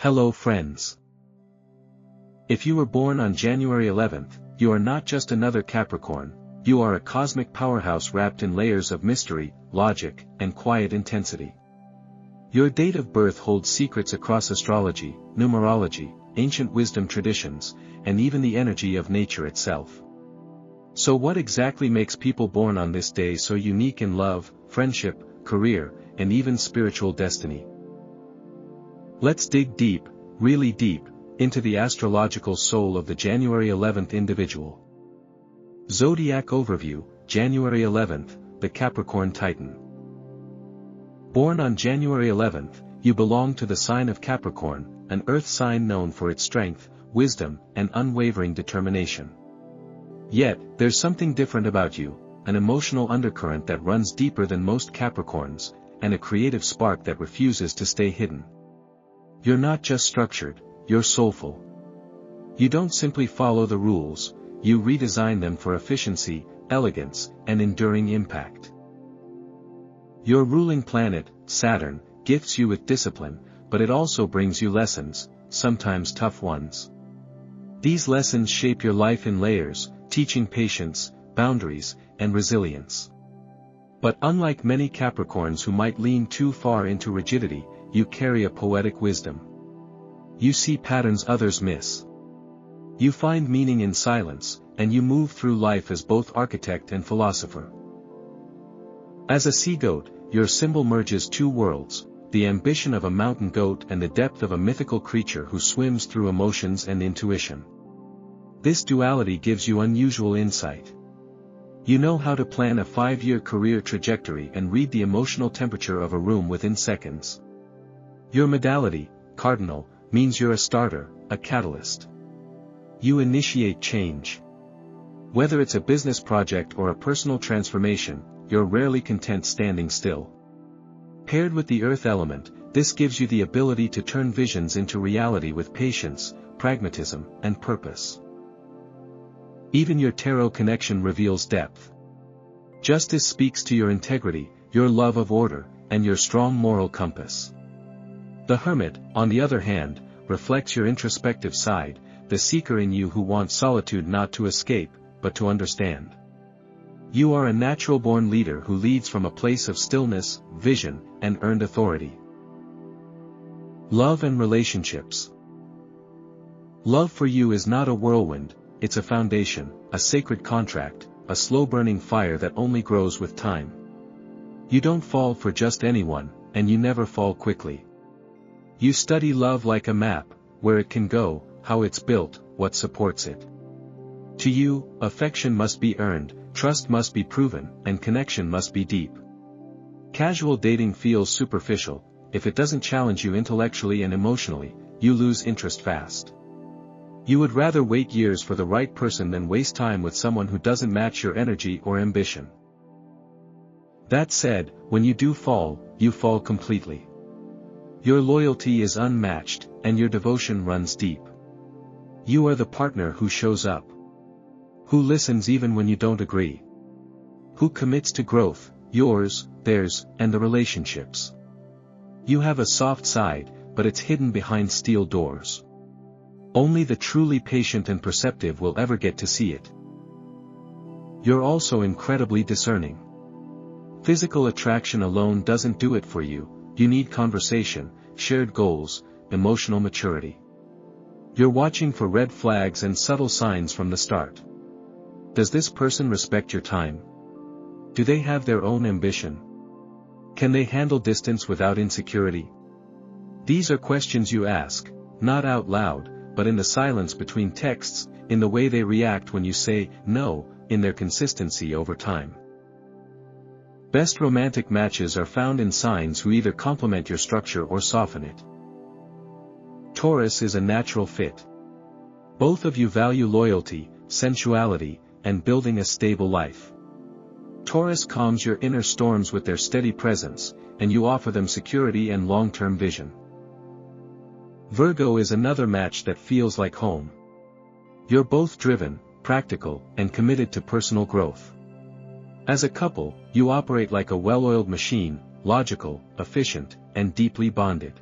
Hello friends. If you were born on January 11th, you are not just another Capricorn, you are a cosmic powerhouse wrapped in layers of mystery, logic, and quiet intensity. Your date of birth holds secrets across astrology, numerology, ancient wisdom traditions, and even the energy of nature itself. So what exactly makes people born on this day so unique in love, friendship, career, and even spiritual destiny? Let's dig deep, really deep, into the astrological soul of the January 11th individual. Zodiac Overview, January 11th, the Capricorn Titan. Born on January 11th, you belong to the sign of Capricorn, an earth sign known for its strength, wisdom, and unwavering determination. Yet, there's something different about you, an emotional undercurrent that runs deeper than most Capricorns, and a creative spark that refuses to stay hidden. You're not just structured, you're soulful. You don't simply follow the rules, you redesign them for efficiency, elegance, and enduring impact. Your ruling planet, Saturn, gifts you with discipline, but it also brings you lessons, sometimes tough ones. These lessons shape your life in layers, teaching patience, boundaries, and resilience. But unlike many Capricorns who might lean too far into rigidity, you carry a poetic wisdom. You see patterns others miss. You find meaning in silence, and you move through life as both architect and philosopher. As a sea goat, your symbol merges two worlds, the ambition of a mountain goat and the depth of a mythical creature who swims through emotions and intuition. This duality gives you unusual insight. You know how to plan a 5-year career trajectory and read the emotional temperature of a room within seconds. Your modality, cardinal, means you're a starter, a catalyst. You initiate change. Whether it's a business project or a personal transformation, you're rarely content standing still. Paired with the earth element, this gives you the ability to turn visions into reality with patience, pragmatism, and purpose. Even your tarot connection reveals depth. Justice speaks to your integrity, your love of order, and your strong moral compass. The Hermit, on the other hand, reflects your introspective side, the seeker in you who wants solitude not to escape, but to understand. You are a natural-born leader who leads from a place of stillness, vision, and earned authority. Love and relationships. Love for you is not a whirlwind, it's a foundation, a sacred contract, a slow-burning fire that only grows with time. You don't fall for just anyone, and you never fall quickly. You study love like a map, where it can go, how it's built, what supports it. To you, affection must be earned, trust must be proven, and connection must be deep. Casual dating feels superficial. If it doesn't challenge you intellectually and emotionally, you lose interest fast. You would rather wait years for the right person than waste time with someone who doesn't match your energy or ambition. That said, when you do fall, you fall completely. Your loyalty is unmatched, and your devotion runs deep. You are the partner who shows up. Who listens even when you don't agree. Who commits to growth, yours, theirs, and the relationships. You have a soft side, but it's hidden behind steel doors. Only the truly patient and perceptive will ever get to see it. You're also incredibly discerning. Physical attraction alone doesn't do it for you. You need conversation, shared goals, emotional maturity. You're watching for red flags and subtle signs from the start. Does this person respect your time? Do they have their own ambition? Can they handle distance without insecurity? These are questions you ask, not out loud, but in the silence between texts, in the way they react when you say no, in their consistency over time. Best romantic matches are found in signs who either complement your structure or soften it. Taurus is a natural fit. Both of you value loyalty, sensuality, and building a stable life. Taurus calms your inner storms with their steady presence, and you offer them security and long-term vision. Virgo is another match that feels like home. You're both driven, practical, and committed to personal growth. As a couple, you operate like a well-oiled machine, logical, efficient, and deeply bonded.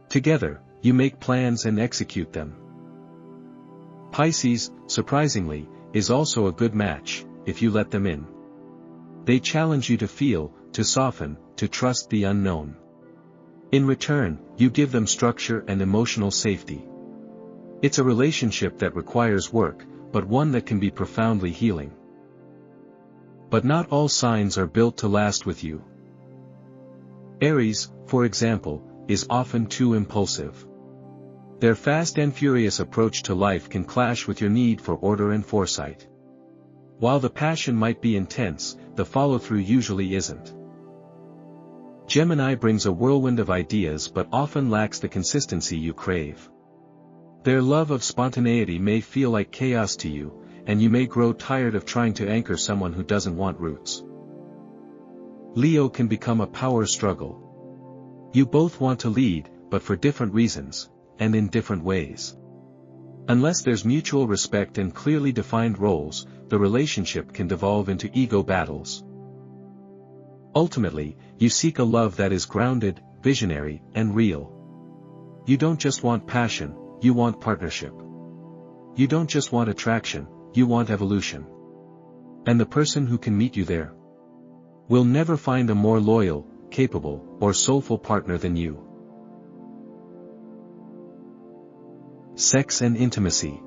Together, You make plans and execute them. Pisces, surprisingly, is also a good match, if you let them in. They challenge you to feel, to soften, to trust the unknown. In return, you give them structure and emotional safety. It's a relationship that requires work, but one that can be profoundly healing. But not all signs are built to last with you. Aries, for example, is often too impulsive. Their fast and furious approach to life can clash with your need for order and foresight. While the passion might be intense, the follow-through usually isn't. Gemini brings a whirlwind of ideas but often lacks the consistency you crave. Their love of spontaneity may feel like chaos to you, and you may grow tired of trying to anchor someone who doesn't want roots. Leo can become a power struggle. You both want to lead, but for different reasons, and in different ways. Unless there's mutual respect and clearly defined roles, the relationship can devolve into ego battles. Ultimately, you seek a love that is grounded, visionary, and real. You don't just want passion, you want partnership. You don't just want attraction, you want evolution. And the person who can meet you there will never find a more loyal, capable, or soulful partner than you. Sex and intimacy.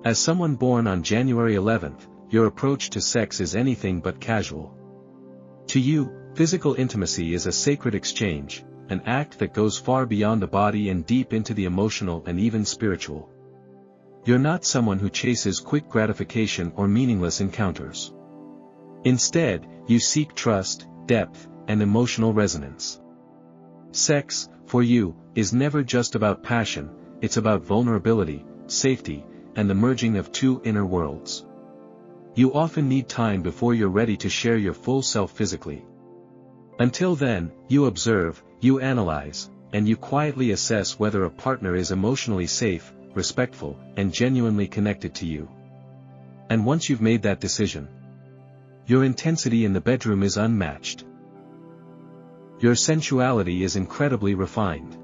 As someone born on January 11th, your approach to sex is anything but casual. To you, physical intimacy is a sacred exchange, an act that goes far beyond the body and deep into the emotional and even spiritual. You're not someone who chases quick gratification or meaningless encounters. Instead, you seek trust, depth, and emotional resonance. Sex, for you, is never just about passion, it's about vulnerability, safety, and the merging of two inner worlds. You often need time before you're ready to share your full self physically. Until then, you observe, you analyze, and you quietly assess whether a partner is emotionally safe, respectful, and genuinely connected to you. And once you've made that decision, your intensity in the bedroom is unmatched. Your sensuality is incredibly refined.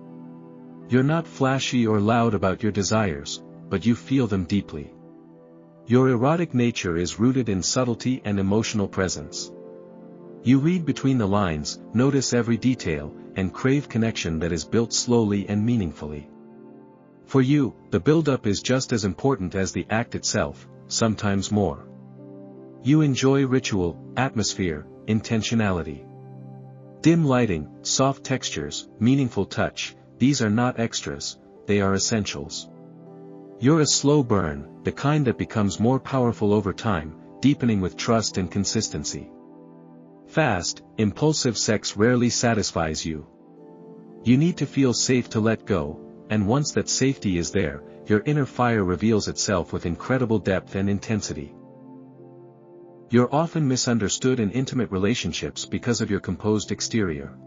You're not flashy or loud about your desires, but you feel them deeply. Your erotic nature is rooted in subtlety and emotional presence. You read between the lines, notice every detail, and crave connection that is built slowly and meaningfully. For you, the build-up is just as important as the act itself, sometimes more. You enjoy ritual, atmosphere, intentionality. Dim lighting, soft textures, meaningful touch, these are not extras, they are essentials. You're a slow burn, the kind that becomes more powerful over time, deepening with trust and consistency. Fast, impulsive sex rarely satisfies you. You need to feel safe to let go, and once that safety is there, your inner fire reveals itself with incredible depth and intensity. You're often misunderstood in intimate relationships because of your composed exterior.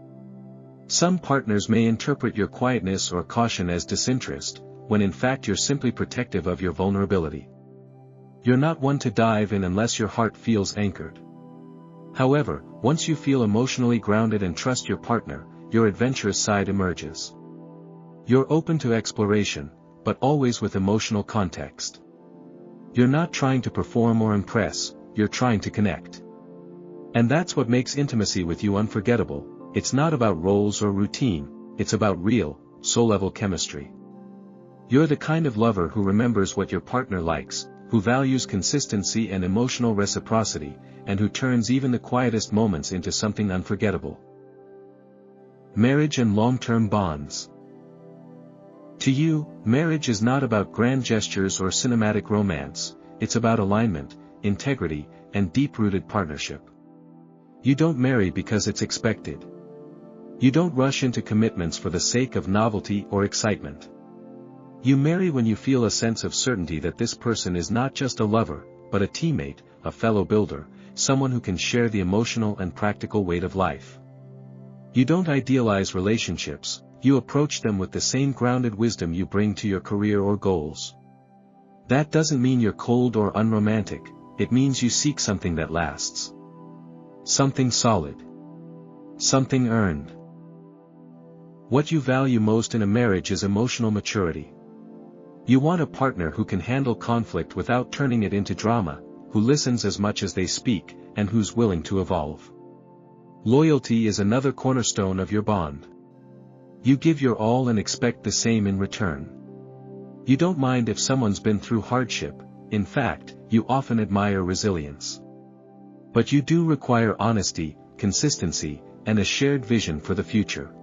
Some partners may interpret your quietness or caution as disinterest, when in fact you're simply protective of your vulnerability. You're not one to dive in unless your heart feels anchored. However, once you feel emotionally grounded and trust your partner, your adventurous side emerges. You're open to exploration, but always with emotional context. You're not trying to perform or impress, you're trying to connect. And that's what makes intimacy with you unforgettable. It's not about roles or routine, it's about real, soul-level chemistry. You're the kind of lover who remembers what your partner likes, who values consistency and emotional reciprocity, and who turns even the quietest moments into something unforgettable. Marriage and long-term bonds. To you, marriage is not about grand gestures or cinematic romance, it's about alignment, integrity, and deep-rooted partnership. You don't marry because it's expected. You don't rush into commitments for the sake of novelty or excitement. You marry when you feel a sense of certainty that this person is not just a lover, but a teammate, a fellow builder, someone who can share the emotional and practical weight of life. You don't idealize relationships, you approach them with the same grounded wisdom you bring to your career or goals. That doesn't mean you're cold or unromantic, it means you seek something that lasts. Something solid. Something earned. What you value most in a marriage is emotional maturity. You want a partner who can handle conflict without turning it into drama, who listens as much as they speak, and who's willing to evolve. Loyalty is another cornerstone of your bond. You give your all and expect the same in return. You don't mind if someone's been through hardship, in fact, you often admire resilience. But you do require honesty, consistency, and a shared vision for the future.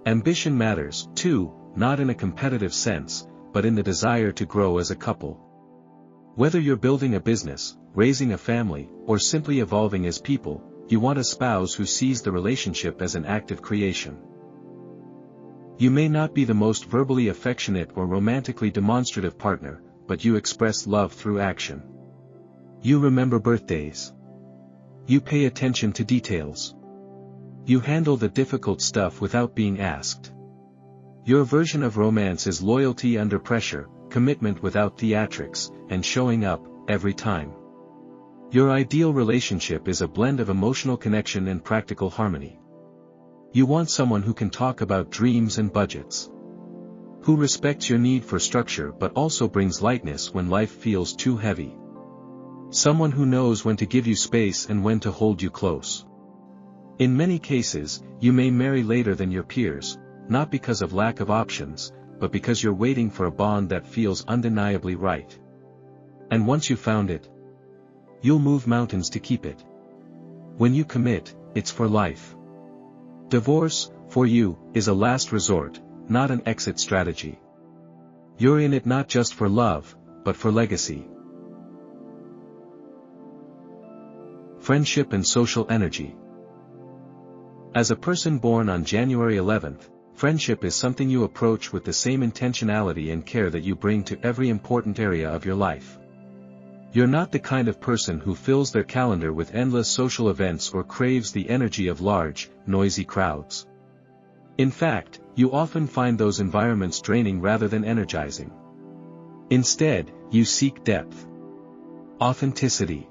Ambition matters, too, not in a competitive sense, but in the desire to grow as a couple. Whether you're building a business, raising a family, or simply evolving as people, you want a spouse who sees the relationship as an active creation. You may not be the most verbally affectionate or romantically demonstrative partner, but you express love through action. You remember birthdays. You pay attention to details. You handle the difficult stuff without being asked. Your version of romance is loyalty under pressure, commitment without theatrics, and showing up, every time. Your ideal relationship is a blend of emotional connection and practical harmony. You want someone who can talk about dreams and budgets. Who respects your need for structure but also brings lightness when life feels too heavy. Someone who knows when to give you space and when to hold you close. In many cases, you may marry later than your peers, not because of lack of options, but because you're waiting for a bond that feels undeniably right. And once you found it, you'll move mountains to keep it. When you commit, it's for life. Divorce, for you, is a last resort, not an exit strategy. You're in it not just for love, but for legacy. Friendship and social energy. As a person born on January 11th, friendship is something you approach with the same intentionality and care that you bring to every important area of your life. You're not the kind of person who fills their calendar with endless social events or craves the energy of large, noisy crowds. In fact, you often find those environments draining rather than energizing. Instead, you seek depth, authenticity,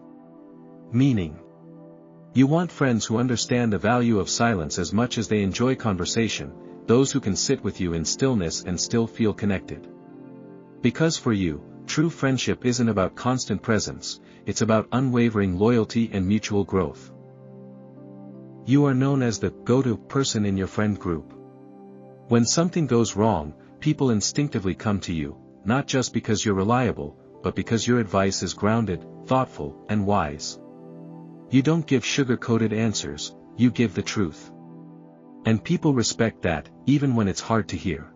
meaning. You want friends who understand the value of silence as much as they enjoy conversation, those who can sit with you in stillness and still feel connected. Because for you, true friendship isn't about constant presence, it's about unwavering loyalty and mutual growth. You are known as the go-to person in your friend group. When something goes wrong, people instinctively come to you, not just because you're reliable, but because your advice is grounded, thoughtful, and wise. You don't give sugar-coated answers, you give the truth. And people respect that, even when it's hard to hear.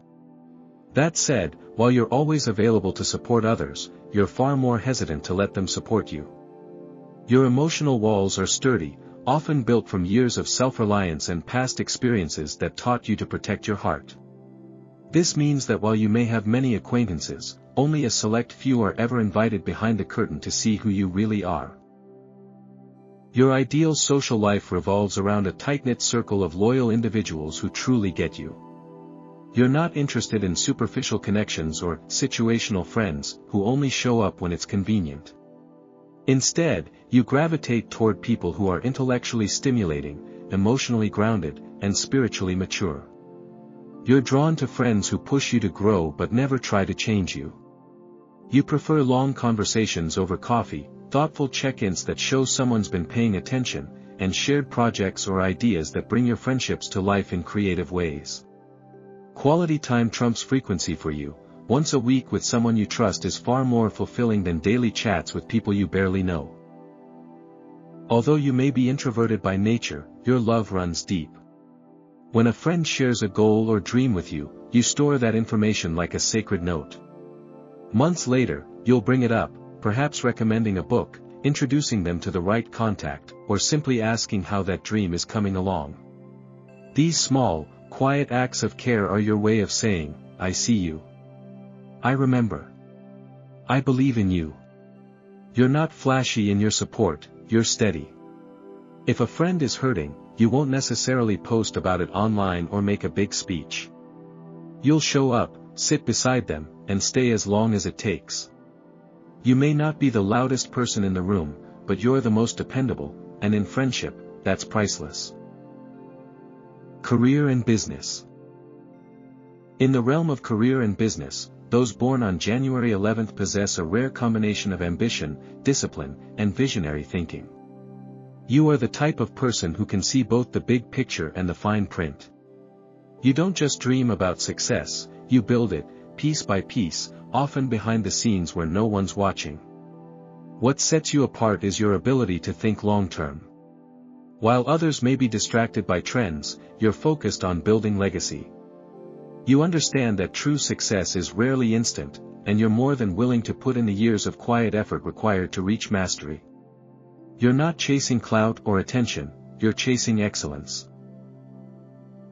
That said, while you're always available to support others, you're far more hesitant to let them support you. Your emotional walls are sturdy, often built from years of self-reliance and past experiences that taught you to protect your heart. This means that while you may have many acquaintances, only a select few are ever invited behind the curtain to see who you really are. Your ideal social life revolves around a tight-knit circle of loyal individuals who truly get you. You're not interested in superficial connections or situational friends who only show up when it's convenient. Instead, you gravitate toward people who are intellectually stimulating, emotionally grounded, and spiritually mature. You're drawn to friends who push you to grow but never try to change you. You prefer long conversations over coffee, thoughtful check-ins that show someone's been paying attention, and shared projects or ideas that bring your friendships to life in creative ways. Quality time trumps frequency for you. Once a week with someone you trust is far more fulfilling than daily chats with people you barely know. Although you may be introverted by nature, your love runs deep. When a friend shares a goal or dream with you, you store that information like a sacred note. Months later, you'll bring it up, perhaps recommending a book, introducing them to the right contact, or simply asking how that dream is coming along. These small, quiet acts of care are your way of saying, "I see you. I remember. I believe in you." You're not flashy in your support, you're steady. If a friend is hurting, you won't necessarily post about it online or make a big speech. You'll show up, sit beside them, and stay as long as it takes. You may not be the loudest person in the room, but you're the most dependable, and in friendship, that's priceless. Career and business. In the realm of career and business, those born on January 11th possess a rare combination of ambition, discipline, and visionary thinking. You are the type of person who can see both the big picture and the fine print. You don't just dream about success, you build it, piece by piece, often behind the scenes where no one's watching. What sets you apart is your ability to think long-term. While others may be distracted by trends, you're focused on building legacy. You understand that true success is rarely instant, and you're more than willing to put in the years of quiet effort required to reach mastery. You're not chasing clout or attention, you're chasing excellence.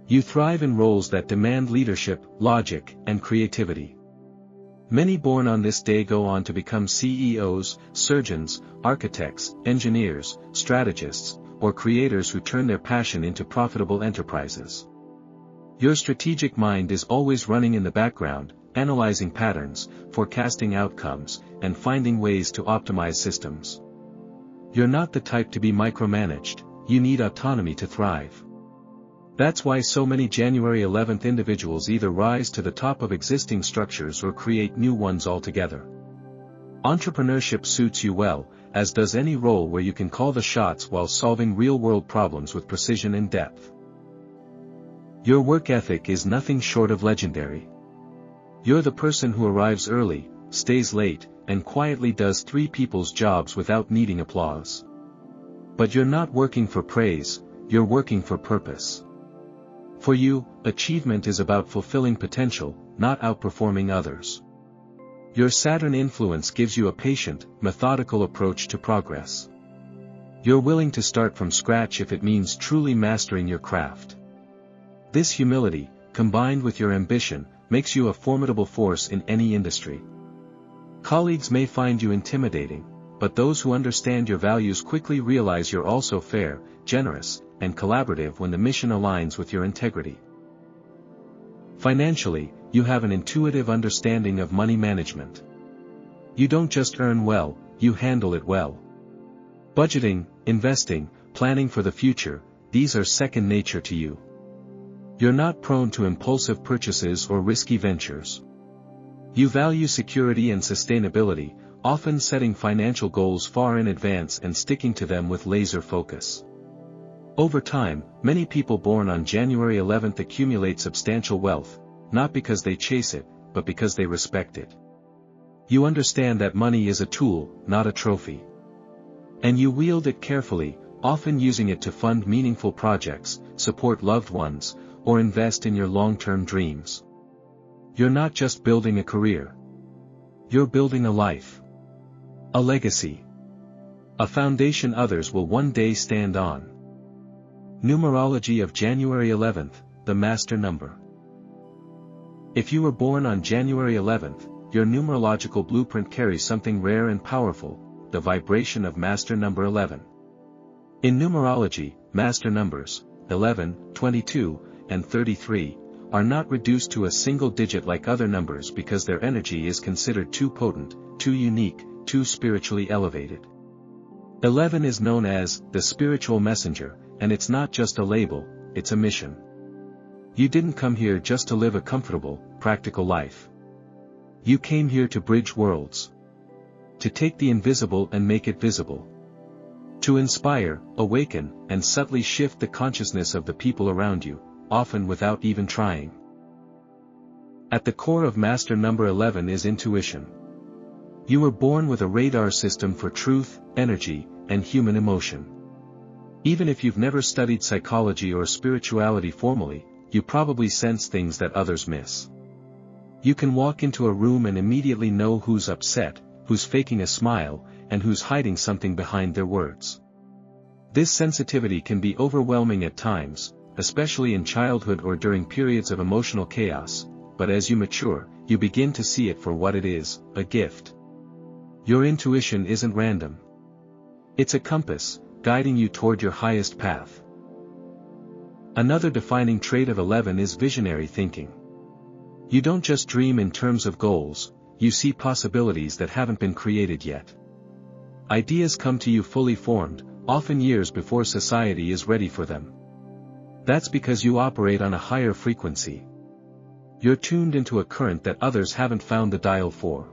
You thrive in roles that demand leadership, logic, and creativity. Many born on this day go on to become CEOs, surgeons, architects, engineers, strategists, or creators who turn their passion into profitable enterprises. Your strategic mind is always running in the background, analyzing patterns, forecasting outcomes, and finding ways to optimize systems. You're not the type to be micromanaged, you need autonomy to thrive. That's why so many January 11th individuals either rise to the top of existing structures or create new ones altogether. Entrepreneurship suits you well, as does any role where you can call the shots while solving real-world problems with precision and depth. Your work ethic is nothing short of legendary. You're the person who arrives early, stays late, and quietly does three people's jobs without needing applause. But you're not working for praise, you're working for purpose. For you, achievement is about fulfilling potential, not outperforming others. Your Saturn influence gives you a patient, methodical approach to progress. You're willing to start from scratch if it means truly mastering your craft. This humility, combined with your ambition, makes you a formidable force in any industry. Colleagues may find you intimidating, but those who understand your values quickly realize you're also fair, generous, and collaborative when the mission aligns with your integrity. Financially, you have an intuitive understanding of money management. You don't just earn well, you handle it well. Budgeting, investing, planning for the future, these are second nature to you. You're not prone to impulsive purchases or risky ventures. You value security and sustainability, often setting financial goals far in advance and sticking to them with laser focus. Over time, many people born on January 11th accumulate substantial wealth, not because they chase it, but because they respect it. You understand that money is a tool, not a trophy. And you wield it carefully, often using it to fund meaningful projects, support loved ones, or invest in your long-term dreams. You're not just building a career. You're building a life. A legacy. A foundation others will one day stand on. Numerology of January 11th, the master number. If you were born on January 11th, your numerological blueprint carries something rare and powerful, the vibration of master number 11. In numerology, master numbers, 11, 22, and 33, are not reduced to a single digit like other numbers because their energy is considered too potent, too unique, too spiritually elevated. 11 is known as the spiritual messenger, and it's not just a label, it's a mission. You didn't come here just to live a comfortable, practical life. You came here to bridge worlds. To take the invisible and make it visible. To inspire, awaken, and subtly shift the consciousness of the people around you, often without even trying. At the core of master number 11 is intuition. You were born with a radar system for truth, energy, and human emotion. Even if you've never studied psychology or spirituality formally, you probably sense things that others miss. You can walk into a room and immediately know who's upset, who's faking a smile, and who's hiding something behind their words. This sensitivity can be overwhelming at times, especially in childhood or during periods of emotional chaos, but as you mature, you begin to see it for what it is, a gift. Your intuition isn't random. It's a compass, guiding you toward your highest path. Another defining trait of 11 is visionary thinking. You don't just dream in terms of goals, you see possibilities that haven't been created yet. Ideas come to you fully formed, often years before society is ready for them. That's because you operate on a higher frequency. You're tuned into a current that others haven't found the dial for.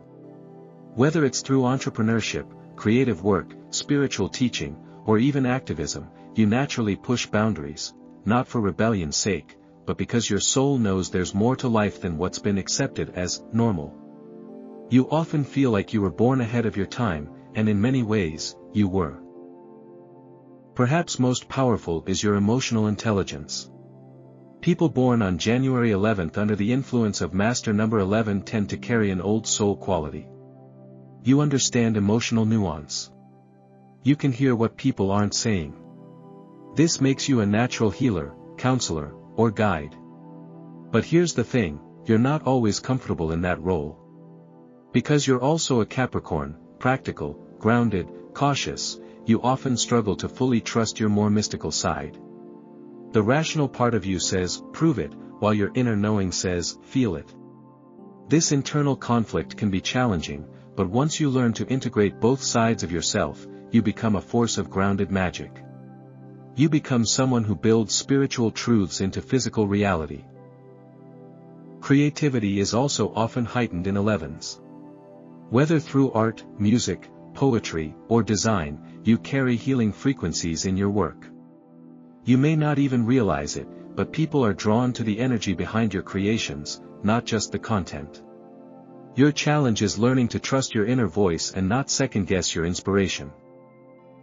Whether it's through entrepreneurship, creative work, spiritual teaching, or even activism, you naturally push boundaries, not for rebellion's sake, but because your soul knows there's more to life than what's been accepted as normal. You often feel like you were born ahead of your time, and in many ways, you were. Perhaps most powerful is your emotional intelligence. People born on January 11th under the influence of master number 11 tend to carry an old soul quality. You understand emotional nuance. You can hear what people aren't saying. This makes you a natural healer, counselor, or guide. But here's the thing, you're not always comfortable in that role. Because you're also a Capricorn, practical, grounded, cautious, you often struggle to fully trust your more mystical side. The rational part of you says, prove it, while your inner knowing says, feel it. This internal conflict can be challenging, but once you learn to integrate both sides of yourself, you become a force of grounded magic. You become someone who builds spiritual truths into physical reality. Creativity is also often heightened in 11s. Whether through art, music, poetry, or design, you carry healing frequencies in your work. You may not even realize it, but people are drawn to the energy behind your creations, not just the content. Your challenge is learning to trust your inner voice and not second-guess your inspiration.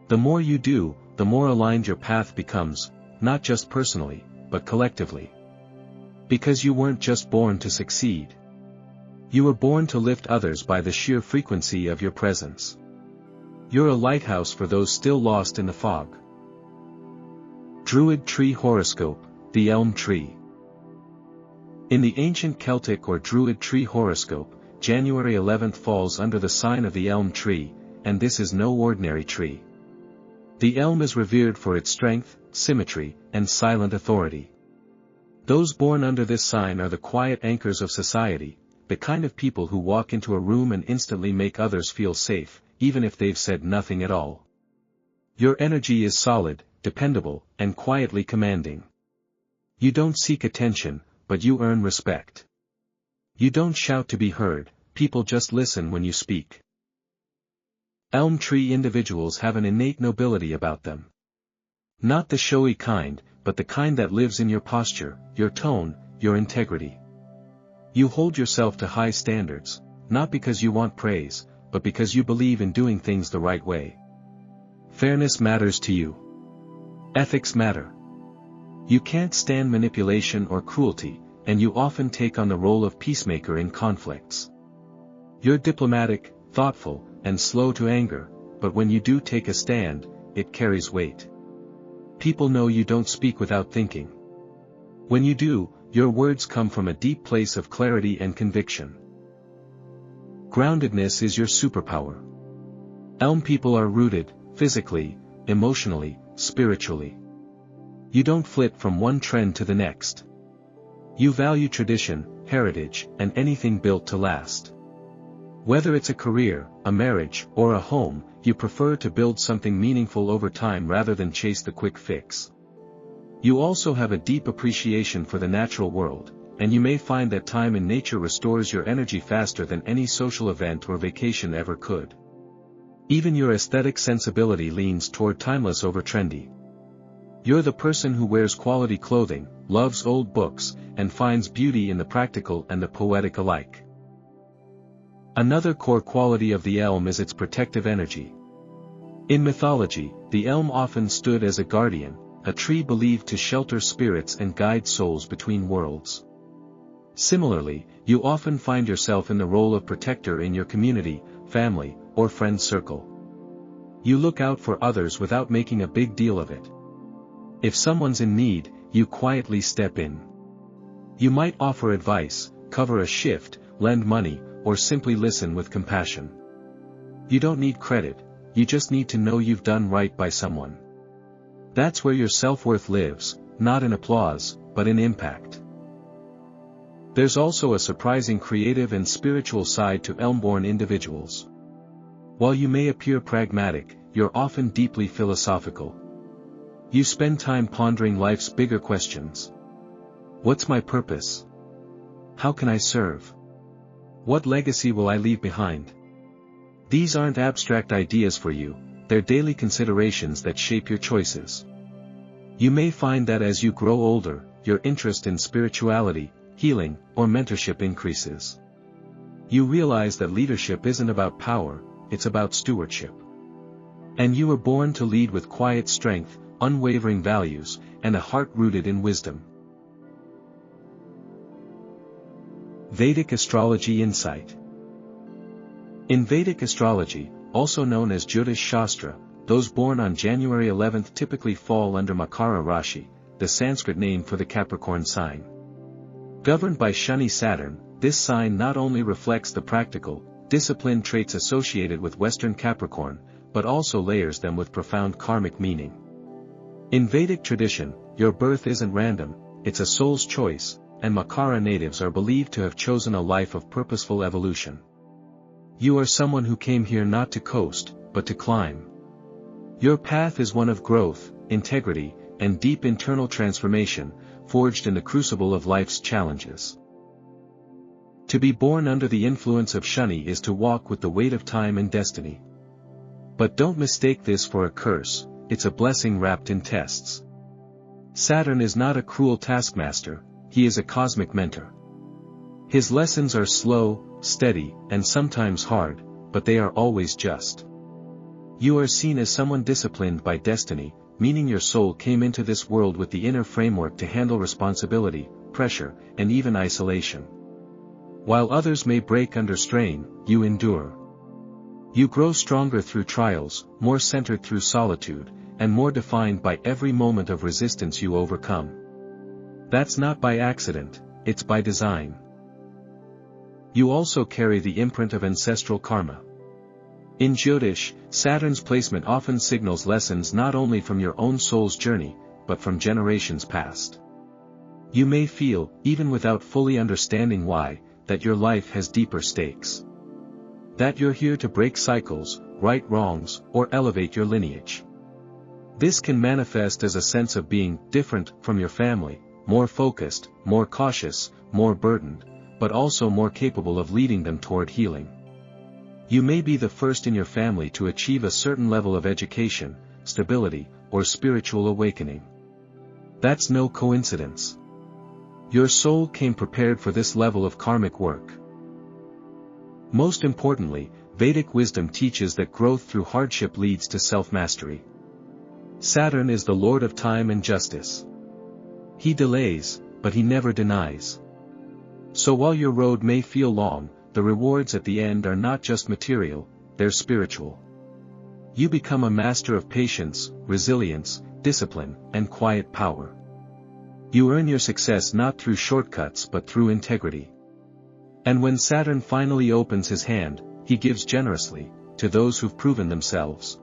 The more you do, the more aligned your path becomes, not just personally, but collectively. Because you weren't just born to succeed. You were born to lift others by the sheer frequency of your presence. You're a lighthouse for those still lost in the fog. Druid Tree Horoscope, the Elm Tree. In the ancient Celtic or Druid tree horoscope, January 11th falls under the sign of the elm tree, and this is no ordinary tree. The elm is revered for its strength, symmetry, and silent authority. Those born under this sign are the quiet anchors of society, the kind of people who walk into a room and instantly make others feel safe, even if they've said nothing at all. Your energy is solid, dependable, and quietly commanding. You don't seek attention, but you earn respect. You don't shout to be heard, people just listen when you speak. Elm tree individuals have an innate nobility about them. Not the showy kind, but the kind that lives in your posture, your tone, your integrity. You hold yourself to high standards, not because you want praise, but because you believe in doing things the right way. Fairness matters to you. Ethics matter. You can't stand manipulation or cruelty, and you often take on the role of peacemaker in conflicts. You're diplomatic, thoughtful, and slow to anger, but when you do take a stand, it carries weight. People know you don't speak without thinking. When you do, your words come from a deep place of clarity and conviction. Groundedness is your superpower. Elm people are rooted, physically, emotionally, spiritually. You don't flip from one trend to the next. You value tradition, heritage, and anything built to last. Whether it's a career, a marriage, or a home, you prefer to build something meaningful over time rather than chase the quick fix. You also have a deep appreciation for the natural world, and you may find that time in nature restores your energy faster than any social event or vacation ever could. Even your aesthetic sensibility leans toward timeless over trendy. You're the person who wears quality clothing, loves old books, and finds beauty in the practical and the poetic alike. Another core quality of the elm is its protective energy. In mythology, the elm often stood as a guardian, a tree believed to shelter spirits and guide souls between worlds. Similarly, you often find yourself in the role of protector in your community, family, or friend circle. You look out for others without making a big deal of it. If someone's in need, you quietly step in. You might offer advice, cover a shift, lend money, or simply listen with compassion. You don't need credit, you just need to know you've done right by someone. That's where your self-worth lives, not in applause, but in impact. There's also a surprising creative and spiritual side to elm-born individuals. While you may appear pragmatic, you're often deeply philosophical. You spend time pondering life's bigger questions. What's my purpose? How can I serve? What legacy will I leave behind? These aren't abstract ideas for you, they're daily considerations that shape your choices. You may find that as you grow older, your interest in spirituality, healing, or mentorship increases. You realize that leadership isn't about power, it's about stewardship. And you were born to lead with quiet strength, unwavering values, and a heart rooted in wisdom. Vedic Astrology Insight. In Vedic astrology, also known as Jyotish Shastra, those born on January 11th typically fall under Makara Rashi, the Sanskrit name for the Capricorn sign. Governed by Shani Saturn, this sign not only reflects the practical, disciplined traits associated with Western Capricorn, but also layers them with profound karmic meaning. In Vedic tradition, your birth isn't random, it's a soul's choice, and Makara natives are believed to have chosen a life of purposeful evolution. You are someone who came here not to coast, but to climb. Your path is one of growth, integrity, and deep internal transformation, forged in the crucible of life's challenges. To be born under the influence of Shani is to walk with the weight of time and destiny. But don't mistake this for a curse, it's a blessing wrapped in tests. Saturn is not a cruel taskmaster, he is a cosmic mentor. His lessons are slow, steady, and sometimes hard, but they are always just. You are seen as someone disciplined by destiny, meaning your soul came into this world with the inner framework to handle responsibility, pressure, and even isolation. While others may break under strain, you endure. You grow stronger through trials, more centered through solitude, and more defined by every moment of resistance you overcome. That's not by accident, it's by design. You also carry the imprint of ancestral karma. In Jyotish, Saturn's placement often signals lessons not only from your own soul's journey, but from generations past. You may feel, even without fully understanding why, that your life has deeper stakes. That you're here to break cycles, right wrongs, or elevate your lineage. This can manifest as a sense of being different from your family, more focused, more cautious, more burdened, but also more capable of leading them toward healing. You may be the first in your family to achieve a certain level of education, stability, or spiritual awakening. That's no coincidence. Your soul came prepared for this level of karmic work. Most importantly, Vedic wisdom teaches that growth through hardship leads to self-mastery. Saturn is the lord of time and justice. He delays, but he never denies. So while your road may feel long, the rewards at the end are not just material, they're spiritual. You become a master of patience, resilience, discipline, and quiet power. You earn your success not through shortcuts but through integrity. And when Saturn finally opens his hand, he gives generously, to those who've proven themselves.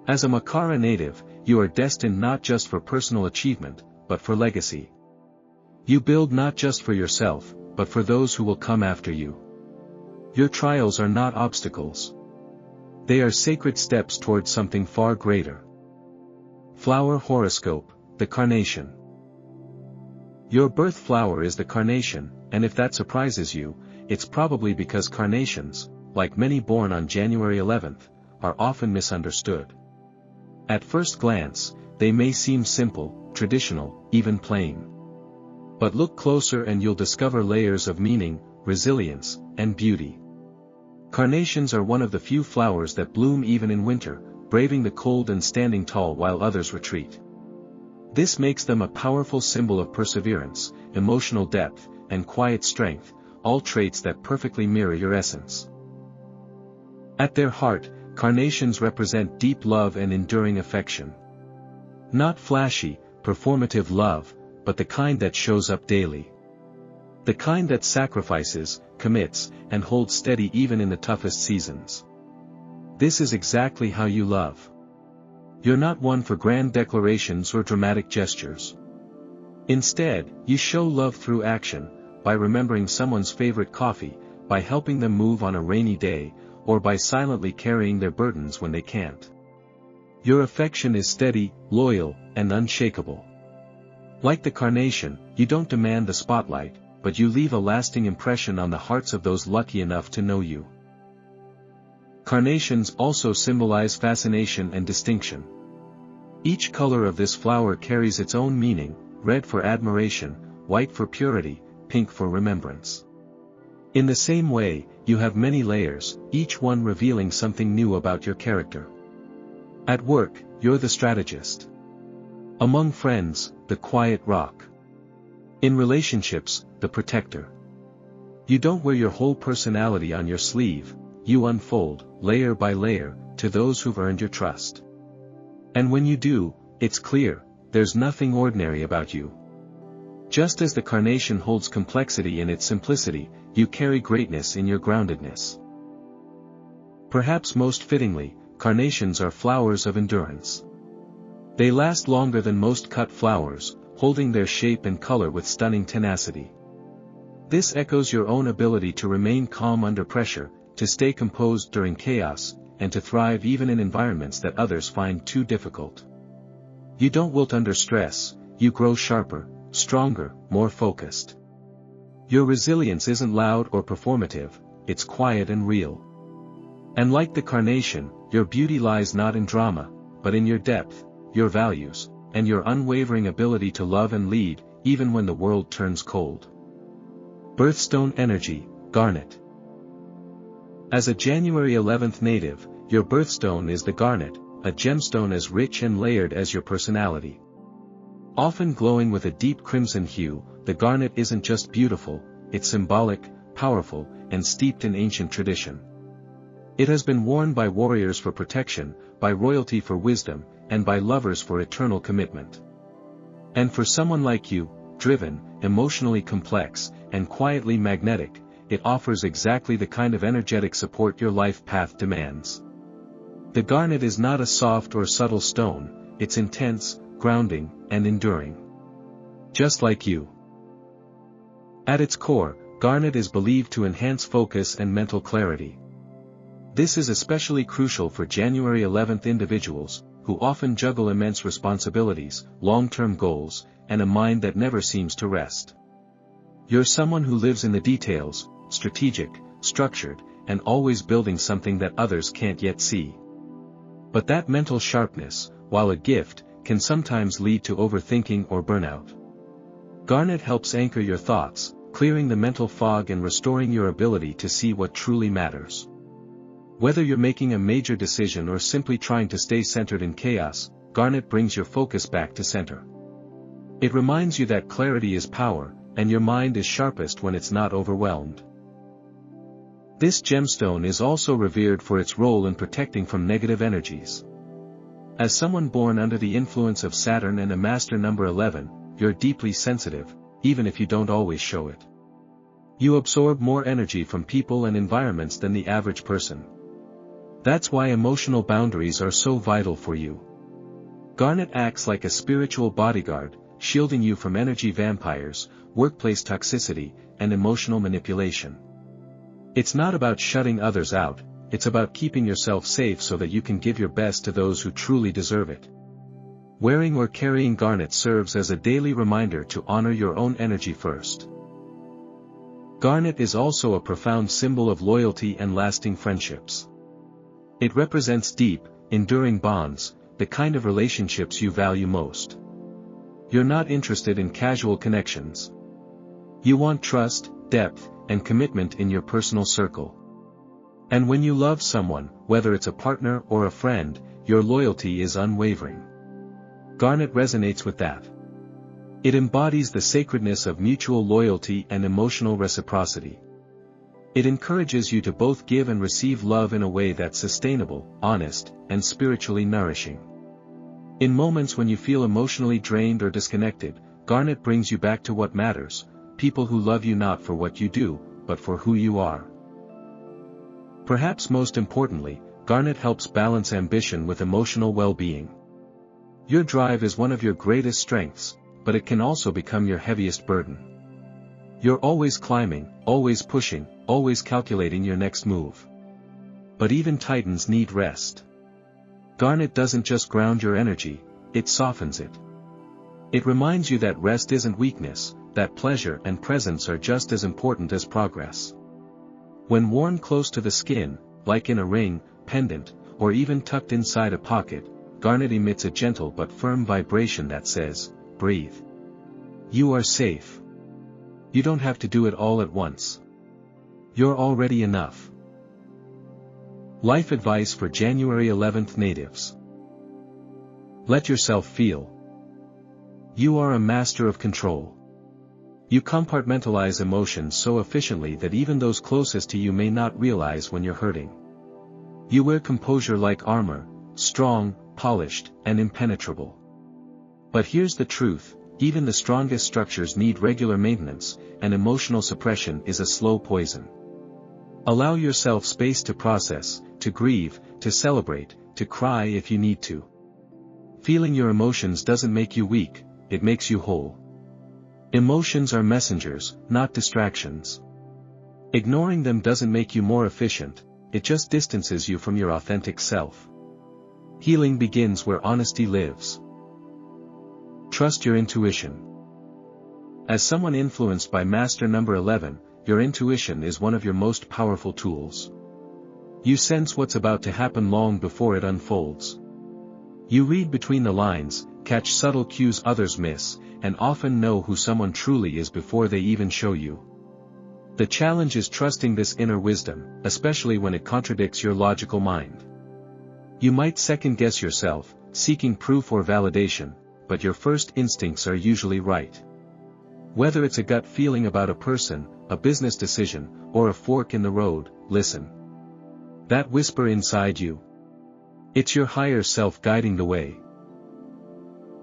As a Makara native, you are destined not just for personal achievement, but for legacy. You build not just for yourself, but for those who will come after you. Your trials are not obstacles. They are sacred steps towards something far greater. Flower Horoscope, the Carnation. Your birth flower is the carnation, and if that surprises you, it's probably because carnations, like many born on January 11th, are often misunderstood. At first glance, they may seem simple, traditional, even plain. But look closer and you'll discover layers of meaning, resilience, and beauty. Carnations are one of the few flowers that bloom even in winter, braving the cold and standing tall while others retreat. This makes them a powerful symbol of perseverance, emotional depth, and quiet strength, all traits that perfectly mirror your essence. At their heart, carnations represent deep love and enduring affection. Not flashy, performative love, but the kind that shows up daily. The kind that sacrifices, commits, and holds steady even in the toughest seasons. This is exactly how you love. You're not one for grand declarations or dramatic gestures. Instead, you show love through action, by remembering someone's favorite coffee, by helping them move on a rainy day, or by silently carrying their burdens when they can't. Your affection is steady, loyal, and unshakable. Like the carnation, you don't demand the spotlight, but you leave a lasting impression on the hearts of those lucky enough to know you. Carnations also symbolize fascination and distinction. Each color of this flower carries its own meaning, red for admiration, white for purity, pink for remembrance. In the same way, you have many layers, each one revealing something new about your character. At work, you're the strategist. Among friends, the quiet rock. In relationships, the protector. You don't wear your whole personality on your sleeve, you unfold, layer by layer, to those who've earned your trust. And when you do, it's clear, there's nothing ordinary about you. Just as the carnation holds complexity in its simplicity, you carry greatness in your groundedness. Perhaps most fittingly, carnations are flowers of endurance. They last longer than most cut flowers, holding their shape and color with stunning tenacity. This echoes your own ability to remain calm under pressure, to stay composed during chaos, and to thrive even in environments that others find too difficult. You don't wilt under stress, you grow sharper, stronger, more focused. Your resilience isn't loud or performative, it's quiet and real. And like the carnation, your beauty lies not in drama, but in your depth, your values, and your unwavering ability to love and lead, even when the world turns cold. Birthstone energy, garnet. As a January 11th native, your birthstone is the garnet, a gemstone as rich and layered as your personality. Often glowing with a deep crimson hue, the garnet isn't just beautiful, it's symbolic, powerful, and steeped in ancient tradition. It has been worn by warriors for protection, by royalty for wisdom, and by lovers for eternal commitment. And for someone like you, driven, emotionally complex, and quietly magnetic, it offers exactly the kind of energetic support your life path demands. The garnet is not a soft or subtle stone, it's intense, grounding, and enduring. Just like you. At its core, garnet is believed to enhance focus and mental clarity. This is especially crucial for January 11th individuals, who often juggle immense responsibilities, long-term goals, and a mind that never seems to rest. You're someone who lives in the details, strategic, structured, and always building something that others can't yet see. But that mental sharpness, while a gift, can sometimes lead to overthinking or burnout. Garnet helps anchor your thoughts, clearing the mental fog and restoring your ability to see what truly matters. Whether you're making a major decision or simply trying to stay centered in chaos, garnet brings your focus back to center. It reminds you that clarity is power, and your mind is sharpest when it's not overwhelmed. This gemstone is also revered for its role in protecting from negative energies. As someone born under the influence of Saturn and a master number 11, you're deeply sensitive, even if you don't always show it. You absorb more energy from people and environments than the average person. That's why emotional boundaries are so vital for you. Garnet acts like a spiritual bodyguard, shielding you from energy vampires, workplace toxicity, and emotional manipulation. It's not about shutting others out, it's about keeping yourself safe so that you can give your best to those who truly deserve it. Wearing or carrying garnet serves as a daily reminder to honor your own energy first. Garnet is also a profound symbol of loyalty and lasting friendships. It represents deep, enduring bonds, the kind of relationships you value most. You're not interested in casual connections. You want trust, depth, and commitment in your personal circle. And when you love someone, whether it's a partner or a friend, your loyalty is unwavering. Garnet resonates with that. It embodies the sacredness of mutual loyalty and emotional reciprocity. It encourages you to both give and receive love in a way that's sustainable, honest, and spiritually nourishing. In moments when you feel emotionally drained or disconnected, garnet brings you back to what matters, people who love you not for what you do, but for who you are. Perhaps most importantly, garnet helps balance ambition with emotional well-being. Your drive is one of your greatest strengths, but it can also become your heaviest burden. You're always climbing, always pushing, always calculating your next move. But even titans need rest. Garnet doesn't just ground your energy, it softens it. It reminds you that rest isn't weakness, that pleasure and presence are just as important as progress. When worn close to the skin, like in a ring, pendant, or even tucked inside a pocket, garnet emits a gentle but firm vibration that says, breathe. You are safe. You don't have to do it all at once. You're already enough. Life advice for January 11th natives. Let yourself feel. You are a master of control. You compartmentalize emotions so efficiently that even those closest to you may not realize when you're hurting. You wear composure like armor, strong, polished, and impenetrable. But here's the truth, even the strongest structures need regular maintenance, and emotional suppression is a slow poison. Allow yourself space to process, to grieve, to celebrate, to cry if you need to. Feeling your emotions doesn't make you weak, it makes you whole. Emotions are messengers, not distractions. Ignoring them doesn't make you more efficient, it just distances you from your authentic self. Healing begins where honesty lives. Trust your intuition. As someone influenced by Master Number 11, your intuition is one of your most powerful tools. You sense what's about to happen long before it unfolds. You read between the lines, catch subtle cues others miss, and often know who someone truly is before they even show you. The challenge is trusting this inner wisdom, especially when it contradicts your logical mind. You might second-guess yourself, seeking proof or validation, but your first instincts are usually right. Whether it's a gut feeling about a person, a business decision, or a fork in the road, listen. That whisper inside you. It's your higher self guiding the way.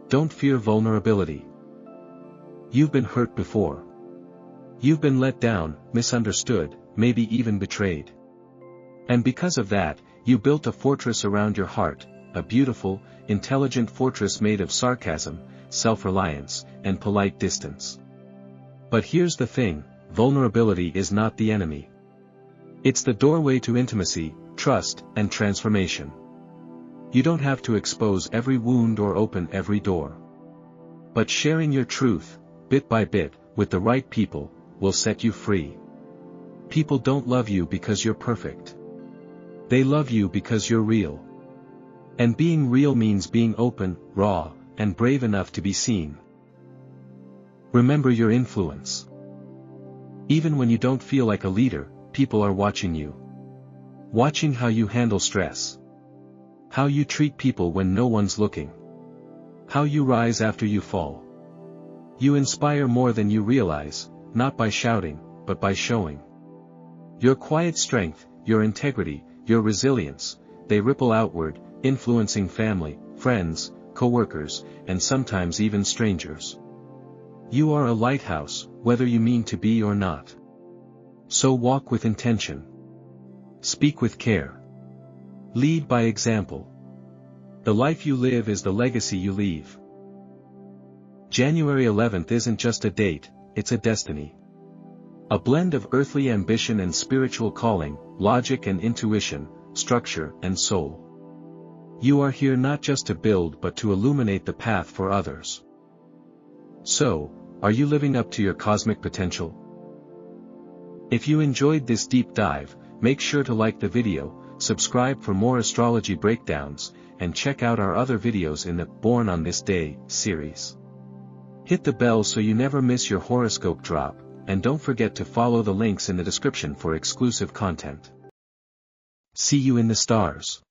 Don't fear vulnerability. You've been hurt before. You've been let down, misunderstood, maybe even betrayed. And because of that, you built a fortress around your heart, a beautiful, intelligent fortress made of sarcasm, self-reliance, and polite distance. But here's the thing, vulnerability is not the enemy. It's the doorway to intimacy, trust, and transformation. You don't have to expose every wound or open every door. But sharing your truth, bit by bit, with the right people, will set you free. People don't love you because you're perfect. They love you because you're real. And being real means being open, raw, and brave enough to be seen. Remember your influence. Even when you don't feel like a leader, people are watching you. Watching how you handle stress. How you treat people when no one's looking. How you rise after you fall. You inspire more than you realize, not by shouting, but by showing. Your quiet strength, your integrity, your resilience, they ripple outward, influencing family, friends, co-workers, and sometimes even strangers. You are a lighthouse, whether you mean to be or not. So walk with intention. Speak with care. Lead by example. The life you live is the legacy you leave. January 11th isn't just a date, it's a destiny. A blend of earthly ambition and spiritual calling, logic and intuition, structure and soul. You are here not just to build but to illuminate the path for others. So, are you living up to your cosmic potential? If you enjoyed this deep dive, make sure to like the video, subscribe for more astrology breakdowns, and check out our other videos in the Born on This Day series. Hit the bell so you never miss your horoscope drop, and don't forget to follow the links in the description for exclusive content. See you in the stars.